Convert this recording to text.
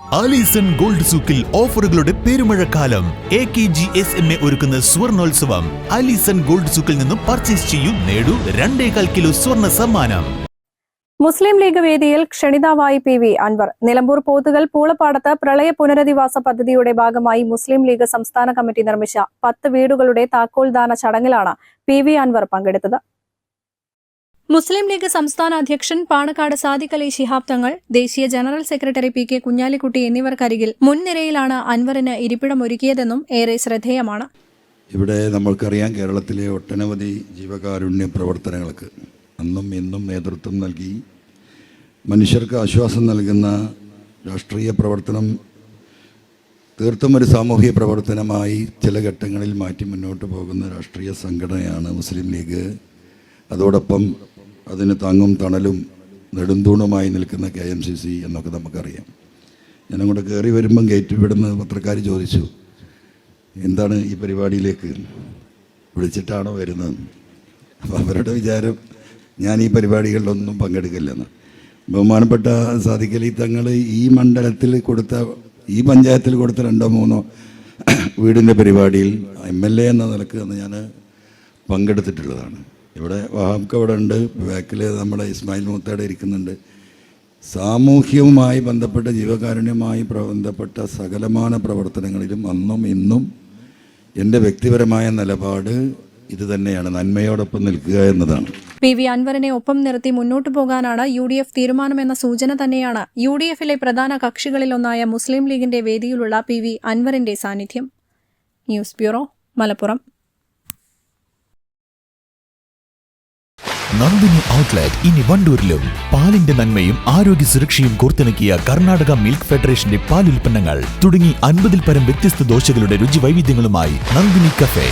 Alison Gold സൂക്കിൽ ഓഫറുകളുടെ പെരുമഴക്കാലം. AKGSMA ഒരുക്കുന്ന സ്വർണോത്സവം. ആലീസൺ ഗോൾഡ് സൂക്കിൽ നിന്നും പർച്ചേസ് ചെയ്യൂ, നേടൂ 2.25 കിലോ സ്വർണ്ണ സമ്മാനം. മുസ്ലിം ലീഗ് വേദിയിൽ ക്ഷണിതാവായി PV അൻവർ. നിലമ്പൂർ പോത്തുകൽ പൂളപ്പാടത്ത് പ്രളയ പുനരധിവാസ പദ്ധതിയുടെ ഭാഗമായി മുസ്ലിം ലീഗ് സംസ്ഥാന കമ്മിറ്റി നിർമ്മിച്ച 10 വീടുകളുടെ താക്കോൽദാന ചടങ്ങിലാണ് PV അൻവർ പങ്കെടുത്തത്. മുസ്ലിം ലീഗ് സംസ്ഥാന അധ്യക്ഷൻ പാണക്കാട് സാദിഖ് അലി ശിഹാബ് തങ്ങൾ, ദേശീയ ജനറൽ സെക്രട്ടറി PK കുഞ്ഞാലിക്കുട്ടി എന്നിവർക്കരികിൽ മുൻനിരയിലാണ് അൻവറിന് ഇരിപ്പിടമൊരുക്കിയതെന്നും ഏറെ ശ്രദ്ധേയമാണ്. ഇവിടെ നമ്മൾക്കറിയാം, കേരളത്തിലെ ഒട്ടനവധി ജീവകാരുണ്യ പ്രവർത്തനങ്ങൾക്ക് അന്നും ഇന്നും നേതൃത്വം നൽകി മനുഷ്യർക്ക് ആശ്വാസം നൽകുന്ന രാഷ്ട്രീയ പ്രവർത്തനം തീർത്തും ഒരു സാമൂഹിക പ്രവർത്തനമായി ചില ഘട്ടങ്ങളിൽ മാറ്റി മുന്നോട്ട് പോകുന്ന രാഷ്ട്രീയ സംഘടനയാണ് മുസ്ലിം ലീഗ്. അതോടൊപ്പം അതിന് താങ്ങും തണലും നെടുന്തൂണുമായി നിൽക്കുന്ന KMCC എന്നൊക്കെ നമുക്കറിയാം. ഞാനങ്ങോട്ട് കയറി വരുമ്പം ഗേറ്റ് വിടുന്ന പത്രക്കാർ ചോദിച്ചു, എന്താണ് ഈ പരിപാടിയിലേക്ക് വിളിച്ചിട്ടാണോ വരുന്നത്? അപ്പോൾ അവരുടെ വിചാരം ഞാൻ ഈ പരിപാടികളിലൊന്നും പങ്കെടുക്കില്ലെന്ന്. ബഹുമാനപ്പെട്ട സാദിഖ് അലി തങ്ങൾ ഈ മണ്ഡലത്തിൽ കൊടുത്ത, ഈ പഞ്ചായത്തിൽ കൊടുത്ത 2-3 വീടിൻ്റെ പരിപാടിയിൽ MLA എന്ന നിലക്ക് അന്ന് ഞാൻ പങ്കെടുത്തിട്ടുള്ളതാണ്. ഇവിടെ വഹാബ്ക്ക് അവിടെ ഉണ്ട്, ബാക്കിൽ നമ്മുടെ ഇസ്മായിൽ മൂത്താടെ ഇരിക്കുന്നുണ്ട്. സാമൂഹ്യവുമായി ബന്ധപ്പെട്ട ജീവകാരുണ്യവുമായി ബന്ധപ്പെട്ട സകലമാന പ്രവർത്തനങ്ങളിലും അന്നും ഇന്നും എൻ്റെ വ്യക്തിപരമായ നിലപാട് ഇത് തന്നെയാണ്, നന്മയോടൊപ്പം നിൽക്കുക എന്നതാണ്. PV അൻവറിനെ ഒപ്പം നിർത്തി മുന്നോട്ടു പോകാനാണ് UDF തീരുമാനമെന്ന സൂചന തന്നെയാണ് UDFിലെ പ്രധാന കക്ഷികളിലൊന്നായ മുസ്ലിം ലീഗിന്റെ വേദിയിലുള്ള PV അൻവറിന്റെ സാന്നിധ്യം. News bureau, Malappuram. Nandini outlet ഇനി വണ്ടൂരിലും. പാലിന്റെ നന്മയും ആരോഗ്യ സുരക്ഷയും കോർത്തിണക്കിയ കർണാടക മിൽക്ക് ഫെഡറേഷന്റെ പാലുൽപ്പന്നങ്ങൾ തുടങ്ങി 50-ൽ പരം വ്യത്യസ്ത ദോശകളുടെ രുചി വൈവിധ്യങ്ങളുമായി നന്ദിനി കഫേ.